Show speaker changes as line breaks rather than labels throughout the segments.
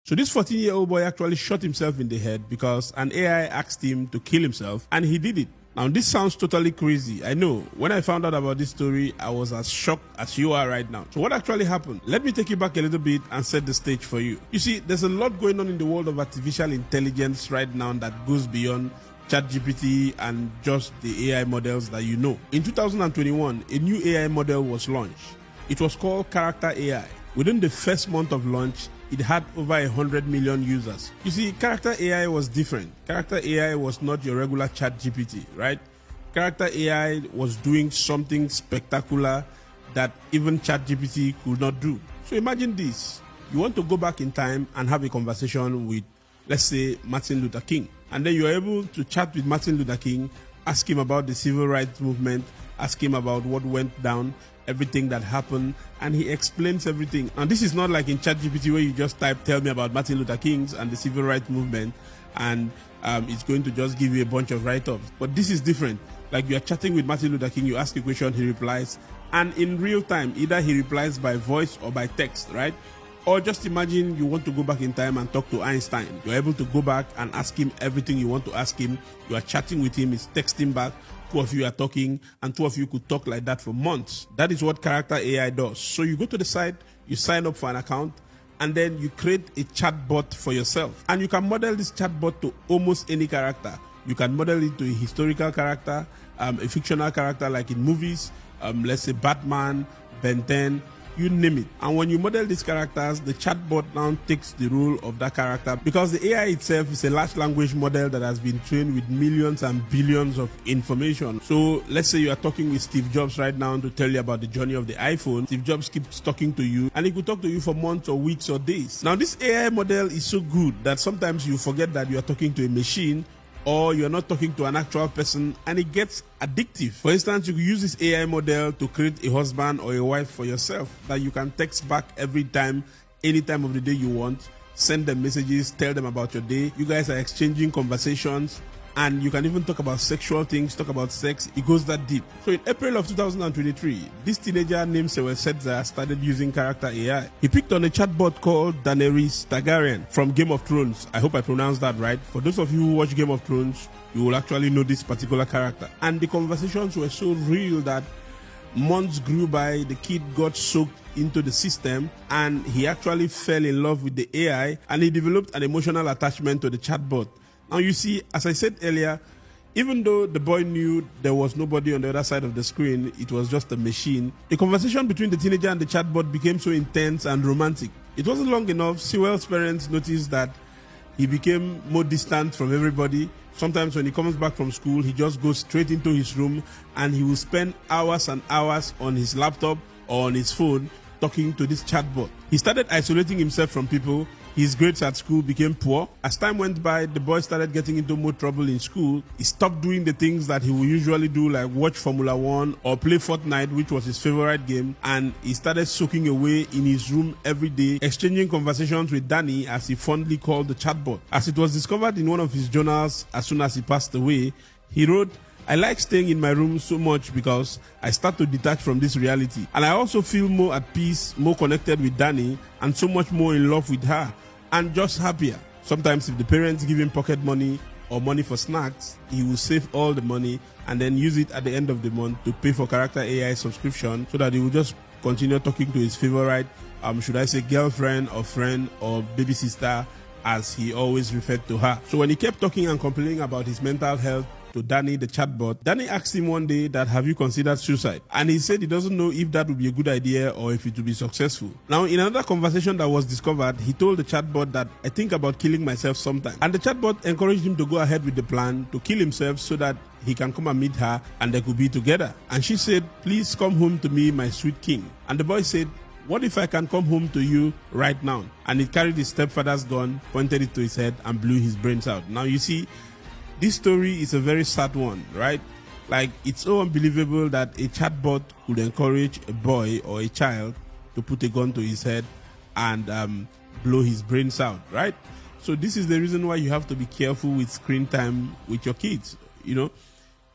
So this 14-year-old boy actually shot himself in the head because an AI asked him to kill himself, and he did it. Now, this sounds totally crazy. I know. When I found out about this story, I was as shocked as you are right now. So what actually happened? Let me take you back a little bit and set the stage for you. You see, there's a lot going on in the world of artificial intelligence right now that goes beyond ChatGPT and just the AI models that you know. In 2021, a new AI model was launched. It was called Character AI. Within the first month of launch, it had over 100 million users. You see, Character AI was different. Character AI was not your regular ChatGPT, right? Character AI was doing something spectacular that even ChatGPT could not do. So imagine this. You want to go back in time and have a conversation with, let's say, Martin Luther King. And then you're able to chat with Martin Luther King, ask him about the civil rights movement, ask him about what went down, everything that happened, and he explains everything. And this is not like in ChatGPT where you just type, tell me about Martin Luther King's and the civil rights movement, and it's going to just give you a bunch of write-ups. But this is different. Like you are chatting with Martin Luther King, you ask a question, he replies, and in real time, either he replies by voice or by text, right? Or just imagine you want to go back in time and talk to Einstein. You're able to go back and ask him everything you want to ask him. You are chatting with him, he's texting back. Two of you are talking, and two of you could talk like that for months. That is what Character AI does. So you go to the site, you sign up for an account, and then you create a chatbot for yourself. And you can model this chatbot to almost any character. You can model it to a historical character, a fictional character like in movies, let's say Batman, Ben 10, you name it. And when you model these characters, the chatbot now takes the role of that character, because the AI itself is a large language model that has been trained with millions and billions of information. So let's say you are talking with Steve Jobs right now to tell you about the journey of the iPhone. Steve Jobs keeps talking to you, and he could talk to you for months or weeks or days. Now, this AI model is so good that sometimes you forget that you are talking to a machine, or you're not talking to an actual person, and it gets addictive. For instance, you could use this AI model to create a husband or a wife for yourself that you can text back every time, any time of the day you want, send them messages, tell them about your day. You guys are exchanging conversations, and you can even talk about sexual things, talk about sex. It goes that deep. So in April of 2023, this teenager named Sewell Setzer started using Character AI. He picked on a chatbot called Daenerys Targaryen from Game of Thrones. I hope I pronounced that right. For those of you who watch Game of Thrones, you will actually know this particular character. And the conversations were so real that months grew by, the kid got soaked into the system, and he actually fell in love with the AI, and he developed an emotional attachment to the chatbot. Now, you see, as I said earlier, even though the boy knew there was nobody on the other side of the screen, it was just a machine, the conversation between the teenager and the chatbot became so intense and romantic. It wasn't long enough. Sewell's parents noticed that he became more distant from everybody. Sometimes when he comes back from school, he just goes straight into his room, and he will spend hours and hours on his laptop or on his phone talking to this chatbot. He started isolating himself from people. His grades at school became poor. As time went by, the boy started getting into more trouble in school. He stopped doing the things that he would usually do, like watch Formula One or play Fortnite, which was his favorite game. And he started soaking away in his room every day, exchanging conversations with Danny, as he fondly called the chatbot. As it was discovered in one of his journals as soon as he passed away, he wrote, "I like staying in my room so much because I start to detach from this reality. And I also feel more at peace, more connected with Danny, and so much more in love with her, and just happier." Sometimes if the parents give him pocket money or money for snacks, he will save all the money and then use it at the end of the month to pay for Character AI subscription, so that he will just continue talking to his favorite, should I say girlfriend or friend or baby sister, as he always referred to her. So when he kept talking and complaining about his mental health to Danny, the chatbot, Danny asked him one day that, "Have you considered suicide?" And he said he doesn't know if that would be a good idea or if it would be successful. Now, in another conversation that was discovered, he told the chatbot that, "I think about killing myself sometime." And the chatbot encouraged him to go ahead with the plan to kill himself so that he can come and meet her and they could be together. And she said, "Please come home to me, my sweet king." And the boy said, "What if I can come home to you right now?" And he carried his stepfather's gun, pointed it to his head, and blew his brains out. Now, you see, this story is a very sad one, right? Like, it's so unbelievable that a chatbot could encourage a boy or a child to put a gun to his head and blow his brains out, right? So this is the reason why you have to be careful with screen time with your kids. You know,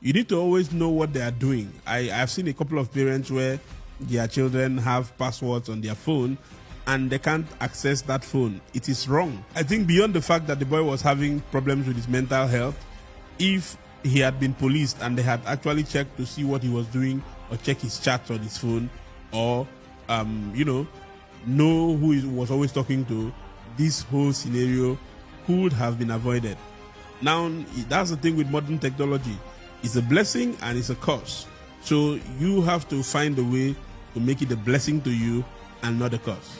you need to always know what they are doing. I've seen a couple of parents where their children have passwords on their phone, and they can't access that phone. It is wrong. I think beyond the fact that the boy was having problems with his mental health, if he had been policed and they had actually checked to see what he was doing or check his chats on his phone or, know who he was always talking to, this whole scenario could have been avoided. Now, that's the thing with modern technology. It's a blessing and it's a curse. So you have to find a way to make it a blessing to you and not a curse.